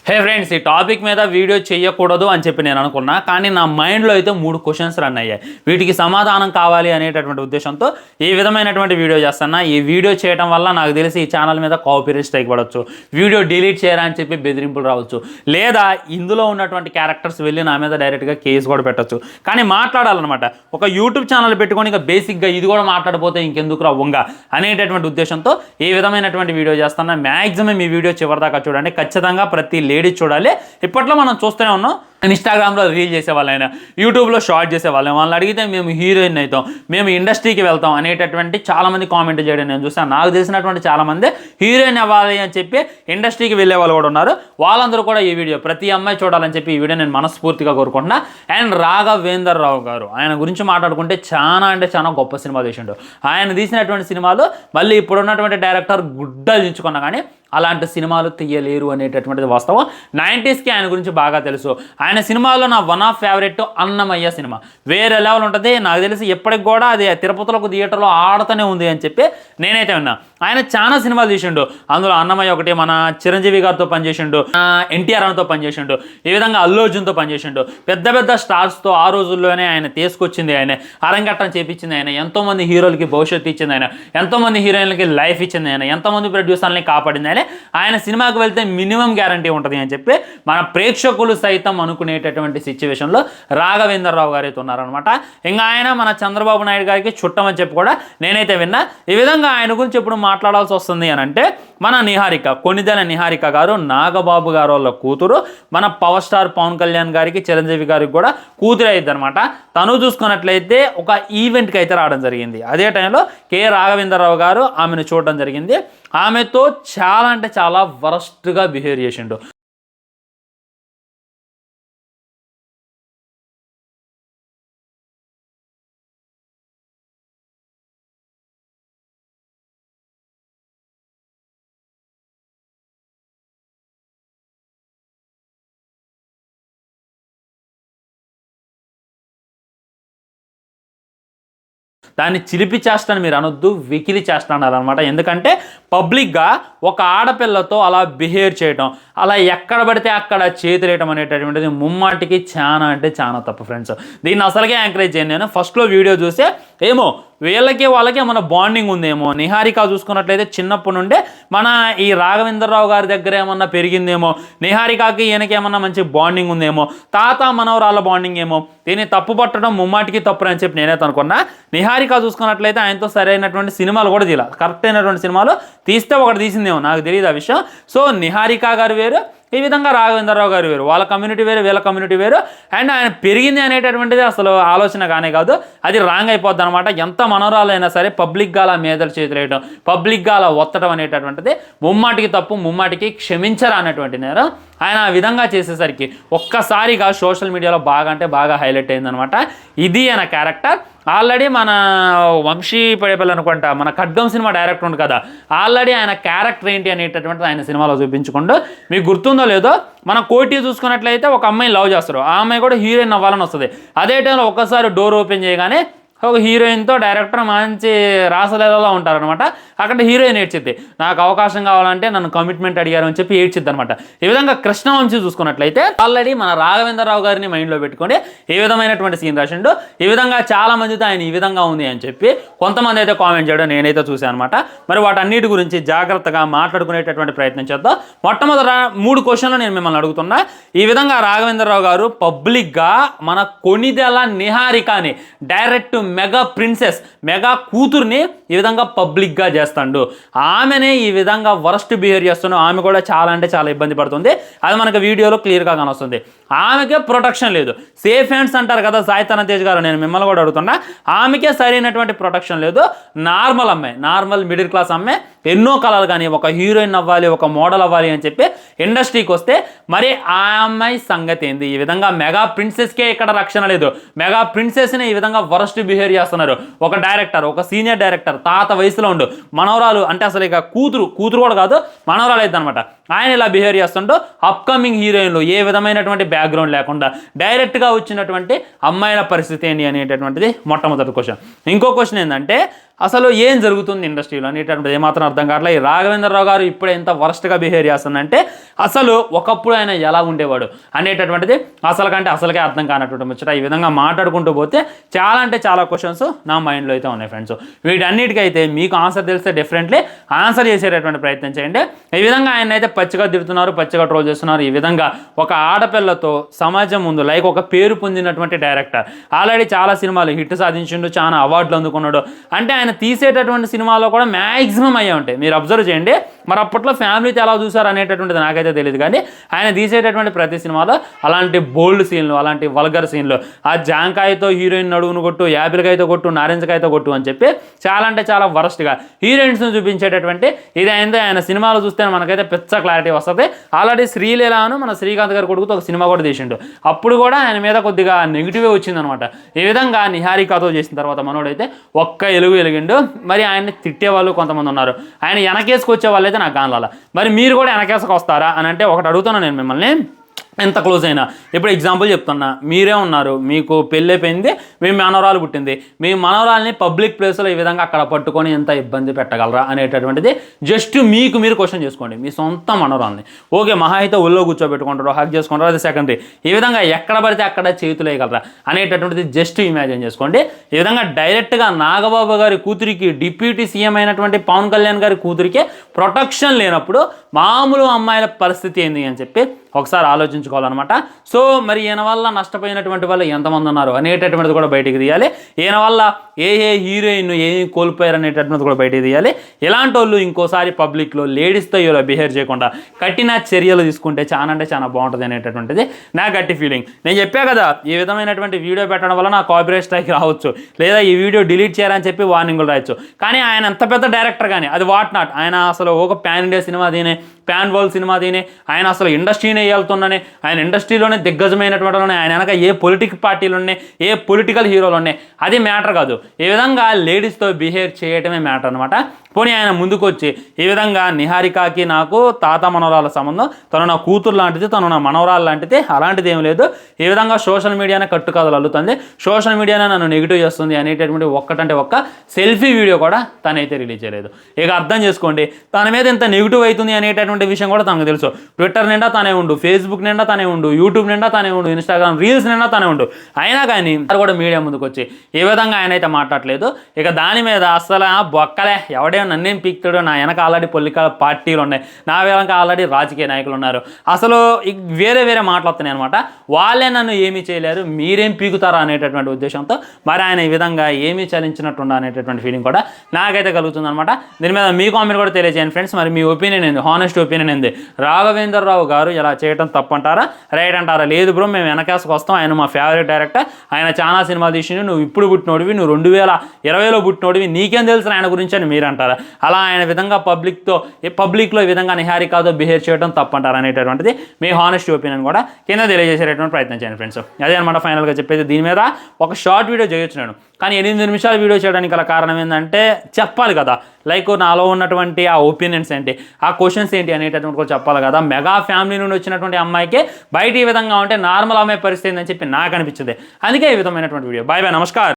హే friends, ఈ topic మీద video చేయకూడదు అని చెప్పి నేను అనుకున్నా, కానీ నా మైండ్లో అయితే 3 క్వశ్చన్స్ రన్ అయ్యాయి. వీటికి సమాధానం కావాలి అనేటటువంటి ఉద్దేశంతో ఈ విధమైనటువంటి వీడియో చేస్తున్నా. ఈ వీడియో చేయడం వల్ల నాకు తెలిసి ఈ ఛానల్ మీద కాపీరైట్ స్ట్రైక్ పడవచ్చు, వీడియో డిలీట్ చేయరా అని చెప్పి బెదిరింపులు రావచ్చు, లేదా ఇందులో ఉన్నటువంటి క్యారెక్టర్స్ వెళ్ళి నా మీద డైరెక్ట్గా కేసు కూడా పెట్టచ్చు. కానీ మాట్లాడాలన్నమాట. ఒక యూట్యూబ్ ఛానల్ పెట్టుకొని ఇక బేసిక్గా ఇది కూడా మాట్లాడిపోతే ఇంకెందుకు వంగ అనేటటువంటి ఉద్దేశంతో ఈ విధమైనటువంటి వీడియో చేస్తున్నా. మ్యాక్సిమం ఈ వీడియో చివరిదాకా చూడండి. ఖచ్చితంగా ప్రతి లేడీస్ చూడాలి. ఇప్పట్లో మనం చూస్తూనే ఉన్నాం, ఇన్స్టాగ్రామ్లో రీల్ చేసేవాళ్ళైనా, యూట్యూబ్లో షార్ట్ చేసేవాళ్ళం. వాళ్ళని అడిగితే మేము హీరోయిన్ అవుతాం, మేము ఇండస్ట్రీకి వెళ్తాం అనేటటువంటి చాలామంది కామెంట్ చేయడం నేను చూసాను. నాకు తెలిసినటువంటి చాలామంది హీరోయిన్ అవ్వాలి అని చెప్పి ఇండస్ట్రీకి వెళ్ళే వాళ్ళు కూడా ఉన్నారు. వాళ్ళందరూ కూడా ఈ వీడియో ప్రతి అమ్మాయి చూడాలని చెప్పి ఈ వీడియో నేను మనస్ఫూర్తిగా కోరుకుంటున్నా. అండ్ రాఘవేందర్ రావు గారు, ఆయన గురించి మాట్లాడుకుంటే చాలా అంటే చాలా గొప్ప సినిమా తీసిండు. ఆయన తీసినటువంటి సినిమాలు మళ్ళీ ఇప్పుడున్నటువంటి డైరెక్టర్ గుడ్డలు దించుకున్నా కానీ అలాంటి సినిమాలు తీయలేరు అనేటటువంటిది వాస్తవం. 90స్కి ఆయన గురించి బాగా తెలుసు. ఆయన సినిమాలో నా one of favourite Annamayya cinema వేరే లెవెల్ ఉంటుంది. నాకు తెలిసి ఎప్పటికి కూడా అది తిరుపతిలో థియేటర్లో ఆడుతూనే ఉంది అని చెప్పి నేనైతే ఉన్నా. ఆయన చాలా సినిమాలు తీసిండు. అందులో అన్నమయ్య ఒకటి, మన చిరంజీవి గారితో పనిచేసిండు, ఎన్టీఆర్ తో పనిచేసిండు, ఈ విధంగా అల్లు అర్జున్తో పనిచేసిండు. పెద్ద పెద్ద స్టార్స్తో ఆ రోజుల్లోనే ఆయన తీసుకొచ్చింది, ఆయన అరంగట్టం చేపించింది, ఆయన ఎంతోమంది హీరోలకి భవిష్యత్తు ఇచ్చింది, ఆయన ఎంతోమంది హీరోయిన్లకి లైఫ్ ఇచ్చింది, ఆయన ఎంతోమంది ప్రొడ్యూసర్లని కాపాడింది. ఆయన సినిమాకి వెళ్తే మినిమం గ్యారంటీ ఉంటుంది అని చెప్పి మన ప్రేక్షకులు సైతం అనుకునేటటువంటి సిచ్యువేషన్లో రాఘవేందర్ రావు గారు అయితే ఉన్నారనమాట. ఇంకా ఆయన మన చంద్రబాబు నాయుడు గారికి చుట్టమని చెప్పి కూడా నేనైతే విన్నా. ఈ విధంగా ఆయన గురించి ఎప్పుడు మాట్లాడాల్సి వస్తుంది అని అంటే, మన నిహారిక, కొన్నిదెల నిహారిక గారు నాగబాబు గారు వాళ్ళ కూతురు, మన పవర్ స్టార్ పవన్ కళ్యాణ్ గారికి, చిరంజీవి గారికి కూడా కూతురు అయింది అనమాట. తను చూసుకున్నట్లయితే ఒక ఈవెంట్కి అయితే రావడం జరిగింది. అదే టైంలో కె రాఘవేందర్ రావు గారు ఆమెను చూడడం జరిగింది. ఆమెతో చాలా అంటే చాలా వరస్ట్గా బిహేవ్ చేసిండు. దాన్ని చిలిపి చేస్తాను మీరు అనొద్దు, వెకిలి చేస్తాను అనమాట. ఎందుకంటే పబ్లిక్గా ఒక ఆడపిల్లతో అలా బిహేవ్ చేయడం, అలా ఎక్కడ పడితే అక్కడ చేతులేయటం అనేటటువంటిది ముమ్మాటికి చాలా అంటే చాలా తప్పు ఫ్రెండ్స్. దీన్ని అసలుగా ఎంకరేజ్ చేయను నేను. ఫస్ట్లో వీడియో చూస్తే ఏమో వీళ్ళకి వాళ్ళకి మన బాండింగ్ ఉందేమో. నిహారిక చూసుకున్నట్లయితే చిన్నప్పటి నుండే మన ఈ రాఘవేందర్ రావు గారి దగ్గర ఏమన్నా పెరిగిందేమో, నిహారికకి ఈయనకి ఏమన్నా మంచి బాండింగ్ ఉందేమో, తాత మనవరాళ్ళ బాండింగ్ ఏమో. దీన్ని తప్పు పట్టడం ముమ్మాటికి తప్పు అని చెప్పి నేనైతే అనుకున్నా. నిహారిక చూసుకున్నట్లయితే ఆయనతో సరైనటువంటి సినిమాలు కూడా తీయాలి, కరెక్ట్ అయినటువంటి సినిమాలు తీస్తే ఒకటి తీసిందేమో, నాకు తెలియదు ఆ విషయం. సో నిహారిక గారు వేరు, ఈ విధంగా రాఘవేందర్ రావు గారు వేరు. వాళ్ళ కమ్యూనిటీ వేరు, వీళ్ళ కమ్యూనిటీ వేరు. అండ్ ఆయన పెరిగింది అనేటటువంటిది అసలు ఆలోచన కానే కాదు, అది రాంగ్ అయిపోద్ది అనమాట. ఎంత మనోరాలైనా సరే పబ్లిక్గా అలా మేదలు చేతులేయడం, పబ్లిక్గా అలా ఒత్తడం అనేటటువంటిది ముమ్మాటికి తప్పు, ముమ్మాటికి క్షమించరా అనేటువంటి నేరం. ఆయన ఆ విధంగా చేసేసరికి ఒక్కసారిగా సోషల్ మీడియాలో బాగా అంటే బాగా హైలైట్ అయిందనమాట. ఇది ఆయన క్యారెక్టర్. ఆల్రెడీ మన వంశీ పడేపల్లి అనుకుంటా, మన ఖడ్గం సినిమా డైరెక్టర్ ఉంది కదా, ఆల్రెడీ ఆయన క్యారెక్టర్ ఏంటి అనేటటువంటిది ఆయన సినిమాలో చూపించుకుంటూ, మీకు గుర్తుందో లేదో, మన కోటి చూసుకున్నట్లయితే ఒక అమ్మాయిని లవ్ చేస్తారు, ఆ అమ్మాయి కూడా హీరోయిన్ అవ్వాలని వస్తుంది. అదే టైంలో ఒక్కసారి డోర్ ఓపెన్ చేయగానే ఒక హీరోయిన్తో డైరెక్టర్ మంచి రాసలేలా ఉంటారనమాట. అక్కడ హీరోయిన్ ఏడ్చిద్ది, నాకు అవకాశం కావాలంటే నన్ను కమిట్మెంట్ అడిగారు అని చెప్పి ఏడ్చిద్ది అనమాట. ఈ విధంగా కృష్ణవంశీ చూసుకున్నట్లయితే ఆల్రెడీ మన రాఘవేందర్ రావు గారిని మైండ్లో పెట్టుకొని ఏ విధమైనటువంటి సీన్ రాసిండు. ఈ విధంగా చాలా మందితో ఆయన ఈ విధంగా ఉంది అని చెప్పి కొంతమంది అయితే కామెంట్ చేయడం నేనైతే చూశాను అనమాట. మరి వాటన్నిటి గురించి జాగ్రత్తగా మాట్లాడుకునేటటువంటి ప్రయత్నం చేద్దాం. మొట్టమొదట 3 క్వశ్చన్లు నేను మిమ్మల్ని అడుగుతున్నా. ఈ విధంగా రాఘవేందర్ రావు గారు పబ్లిక్గా మన కొనిదెల నిహారికని డైరెక్ట్ మెగా ప్రిన్సెస్, మెగా కూతుర్ని ఈ విధంగా పబ్లిక్గా చేస్తాడు. ఆమెనే ఈ విధంగా వరస్ట్ బిహేవ్ చేస్తున్నాడు. ఆమె కూడా చాలా అంటే చాలా ఇబ్బంది పడుతుంది. అది మనకు వీడియోలో క్లియర్గా కానొస్తుంది. ఆమెకే ప్రొటెక్షన్ లేదు. సేఫ్ హ్యాండ్స్ అంటారు కదా సాయితన తేజ్ గారు, నేను మిమ్మల్ని కూడా అడుగుతున్నా. ఆమెకే సరైనటువంటి ప్రొటెక్షన్ లేదు. నార్మల్ అమ్మాయి, నార్మల్ మిడిల్ క్లాస్ అమ్మాయి, ఎన్నో కళలు కానీ ఒక హీరోయిన్ అవ్వాలి, ఒక మోడల్ అవ్వాలి అని చెప్పి ఇండస్ట్రీకి వస్తే మరి ఆ అమ్మాయి సంగతి ఏంది? ఈ విధంగా మెగా ప్రిన్సెస్కే ఇక్కడ రక్షణ లేదు. మెగా ప్రిన్సెస్ని ఈ విధంగా వరస్ట్ బిహేవ్ చేస్తున్నారు. ఒక డైరెక్టర్, ఒక సీనియర్ డైరెక్టర్, తాత వయసులో ఉండు, మనవరాలు అంటే అసలు ఇక కూతురు కూడా కాదు, మనవరాలు అయితే అనమాట. ఆయన ఇలా బిహేవ్ చేస్తుంటూ అప్కమింగ్ హీరోయిన్లు ఏ విధమైనటువంటి బ్యాక్గ్రౌండ్ లేకుండా డైరెక్ట్గా వచ్చినటువంటి అమ్మాయిల పరిస్థితి ఏంటి అనేటటువంటిది మొట్టమొదటి క్వశ్చన్. ఇంకో క్వశ్చన్ ఏంటంటే, అసలు ఏం జరుగుతుంది ఇండస్ట్రీలో అనేటటువంటి ఏమాత్రం అర్థం కావట్లేదు. ఈ రాఘవేంద్రరావు గారు ఇప్పుడు ఎంత వరస్ట్గా బిహేవ్ చేస్తుందంటే అసలు ఒకప్పుడు ఆయన ఎలా ఉండేవాడు అనేటటువంటిది అసలుకే అర్థం కానటువంటి ముచ్చట. ఈ విధంగా మాట్లాడుకుంటూ పోతే చాలా అంటే చాలా క్వశ్చన్స్ నా మైండ్లో అయితే ఉన్నాయి ఫ్రెండ్స్. వీటన్నిటికైతే మీకు ఆన్సర్ తెలిస్తే డెఫినెట్లీ ఆన్సర్ చేసేటటువంటి ప్రయత్నం చేయండి. ఈ విధంగా ఆయన అయితే పచ్చిగా తిడుతున్నారు, పచ్చిగా ట్రోల్ చేస్తున్నారు. ఈ విధంగా ఒక ఆడపిల్లతో సమాజం ముందు లైక్ ఒక పేరు పొందినటువంటి డైరెక్టర్, ఆల్రెడీ చాలా సినిమాలు హిట్ సాధించిండు, చాలా అవార్డులు అందుకున్నాడు. అంటే ఆయన తీసేటటువంటి సినిమాలో కూడా మ్యాక్సిమం అయ్యే ఉంటాయి. మీరు అబ్జర్వ్ చేయండి. మరి అప్పట్లో ఫ్యామిలీతో ఎలా చూసారు అనేటటువంటిది నాకైతే తెలియదు, కానీ ఆయన తీసేటటువంటి ప్రతి సినిమాలో అలాంటి బోల్డ్ సీన్లు, అలాంటి వల్గర్ సీన్లు, ఆ జాంకాయతో హీరోయిన్ నడువును కొట్టు, యాపిల్కాయతో కొట్టు, నారింజకాయతో కొట్టు అని చెప్పి చాలా అంటే చాలా వరస్ట్గా హీరోయిన్స్ని చూపించేటటువంటి ఇది అయిందో ఆయన సినిమాలు చూస్తే మనకైతే పెద్ద క్లారిటీ వస్తుంది. ఆల్రెడీ శ్రీలీలాను మన శ్రీకాంత్ గారి కొడుకుతో ఒక సినిమా కూడా తీసిండు. అప్పుడు కూడా ఆయన మీద కొద్దిగా నెగిటివే వచ్చిందనమాట. ఈ విధంగా నిహారికతో చేసిన తర్వాత మనోడైతే ఒక్క ఎలిగిండు. మరి ఆయన్ని తిట్టేవాళ్ళు కొంతమంది ఉన్నారు, ఆయన వెనకేసుకొచ్చే వాళ్ళు అయితే నాకు కానలా. మరి మీరు కూడా వెనకేసుకు వస్తారా అని అంటే ఒకటి అడుగుతున్నాను నేను మిమ్మల్ని, ఎంత క్లోజ్ అయినా. ఇప్పుడు ఎగ్జాంపుల్ చెప్తున్నా, మీరే ఉన్నారు, మీకు పెళ్ళైపోయింది, మీ మనవరాలు పుట్టింది, మీ మనవరాల్ని పబ్లిక్ ప్లేస్లో ఈ విధంగా అక్కడ పట్టుకొని ఎంత ఇబ్బంది పెట్టగలరా అనేటటువంటిది జస్ట్ మీకు మీరు క్వశ్చన్ చేసుకోండి. మీ సొంత మనవరాల్ని ఓకే మహా అయితే ఒళ్ళో కూర్చోబెట్టుకుంటారు, హక్ చేసుకుంటారు, అది సెకండరీ. ఈ విధంగా ఎక్కడ పడితే అక్కడ చేతులు వేయగలరా అనేటటువంటిది జస్ట్ ఇమాజిన్ చేసుకోండి. ఈ విధంగా డైరెక్ట్గా నాగబాబు గారి కూతురికి, డిప్యూటీ సీఎం అయినటువంటి పవన్ కళ్యాణ్ గారి కూతురికే ప్రొటెక్షన్ లేనప్పుడు మామూలు అమ్మాయిల పరిస్థితి ఏంది అని చెప్పి ఒకసారి ఆలోచించుకోవాలన్నమాట. సో మరి ఈయన వల్ల నష్టపోయినటువంటి వాళ్ళు ఎంతమంది ఉన్నారు అనేటటువంటిది కూడా బయటికి తీయాలి. ఈయన వల్ల ఏ హీరోయిన్ ఏమి కోల్పోయారు అనేటటువంటిది కూడా బయటికి తీయాలి. ఇలాంటి వాళ్ళు ఇంకోసారి పబ్లిక్లో లేడీస్తో ఇలా బిహేవ్ చేయకుండా కఠిన చర్యలు తీసుకుంటే చాలా అంటే చాలా బాగుంటుంది అనేటటువంటిది నా గట్టి ఫీలింగ్. నేను చెప్పా కదా, ఈ విధమైనటువంటి వీడియో పెట్టడం వల్ల నా కాపీరైట్ స్ట్రైక్ రావచ్చు, లేదా ఈ వీడియో డిలీట్ చేయాలని చెప్పి వార్నింగ్లు రాయొచ్చు. కానీ ఆయన ఎంత పెద్ద డైరెక్టర్ కానీ అది వాట్ నాట్, ఆయన అసలు ఒక పాన్ ఇండియా సినిమా దీనే, పాన్ వరల్డ్ సినిమా దీనే, ఆయన అసలు ఇండస్ట్రీనే వెళ్తున్నానే, ఆయన ఇండస్ట్రీలోనే దిగ్గజమైనటువంటి ఆయన వెనక ఏ పొలిటికల్ పార్టీలు ఉన్నాయి, ఏ పొలిటికల్ హీరోలు ఉన్నాయి, అది మ్యాటర్ కాదు. ఈ విధంగా లేడీస్తో బిహేవ్ చేయటమే మ్యాటర్ అనమాట. పోనీ ఆయన ముందుకు వచ్చి ఈ విధంగా నిహారికకి నాకు తాత మనవరాల సంబంధం, తను నా కూతురు లాంటిది, తను నా మనవరాలు లాంటిది, అలాంటిది ఏం లేదు. ఈ విధంగా సోషల్ మీడియానే కట్టుకథలు అల్లుతుంది, సోషల్ మీడియానే నన్ను నెగిటివ్ చేస్తుంది అనేటటువంటి ఒక్కటంటే ఒక్క సెల్ఫీ వీడియో కూడా తనైతే రిలీజ్ చేయలేదు. ఇక అర్థం చేసుకోండి, తన మీద ఎంత నెగిటివ్ అవుతుంది అనేటటువంటి విషయం కూడా తనకు తెలుసు. ట్విట్టర్ నిండా తనే ఉండు, ఫేస్బుక్ నిండా తనే ఉండు, యూట్యూబ్ నిండా తనే ఉండు, ఇన్స్టాగ్రామ్ రీల్స్ నిండా తనే ఉండు. అయినా కానీ కూడా మీడియా ముందుకు వచ్చి ఈ విధంగా ఆయన అయితే మాట్లాడలేదు. ఇక దాని మీద అసలు బొక్కలే, ఎవడే నన్నేం పీక్తాడో, నా వెనక ఆల్రెడీ పొలిటికల్ పార్టీలు ఉన్నాయి, నా వెనక ఆల్రెడీ రాజకీయ నాయకులు ఉన్నారు, అసలు వేరే మాట్లాడుతున్నాయి అనమాట. వాళ్ళే నన్ను ఏమీ చేయలేరు, మీరేం పీకుతారా అనేటటువంటి ఉద్దేశంతో మరి ఆయన ఈ విధంగా ఏమీ చలించినట్టుండ అనేటటువంటి ఫీలింగ్ కూడా నాకైతే కలుగుతుంది అనమాట. దీని మీద మీ కామెంట్ కూడా తెలియజేయండి ఫ్రెండ్స్. మరి మీ ఒపీనియన్ ఏంది, హానెస్ట్ ఒపీనియన్ ఏంది? రాఘవేంద్రరావు గారు ఇలా చేయడం తప్పంటారా, రైట్ అంటారా? లేదు బ్రో, మేము వెనకేసుకు వస్తాం, ఆయన మా ఫేవరెట్ డైరెక్టర్, ఆయన చాలా సినిమాలు తీసిండు, నువ్వు ఇప్పుడు పుట్టినోడివి, నువ్వు 2020లో పుట్టినోడివి, నీకేం తెలుసు ఆయన గురించి అని మీరు అంటారా? అలా ఆయన విధంగా పబ్లిక్లో ఈ విధంగా నిహారికతో బిహేవ్ చేయడం తప్పంటారు అనేటటువంటిది మీ హానెస్ట్ ఒపీనియన్ కూడా కింద తెలియజేసేటటువంటి ప్రయత్నం చేయండి ఫ్రెండ్స్. అదే అనమాట ఫైనల్గా చెప్పేది. దీని మీద ఒక షార్ట్ వీడియో చేయొచ్చు నేను, కానీ 8 నిమిషాల వీడియో చేయడానికి గల కారణం ఏంటంటే చెప్పాలి కదా, లైక్ నాలో ఉన్నటువంటి ఆ ఒపీనియన్స్ ఏంటి, ఆ క్వశ్చన్స్ ఏంటి అనేటటువంటి కూడా చెప్పాలి కదా. మెగా ఫ్యామిలీ నుండి వచ్చినటువంటి అమ్మాయికి బయట ఈ విధంగా ఉంటే నార్మల్ అమ్మాయి పరిస్థితి ఏందని చెప్పి నాకు అనిపించింది. అందుకే ఈ విధమైనటువంటి వీడియో. బాయ్ బాయ్, నమస్కారం.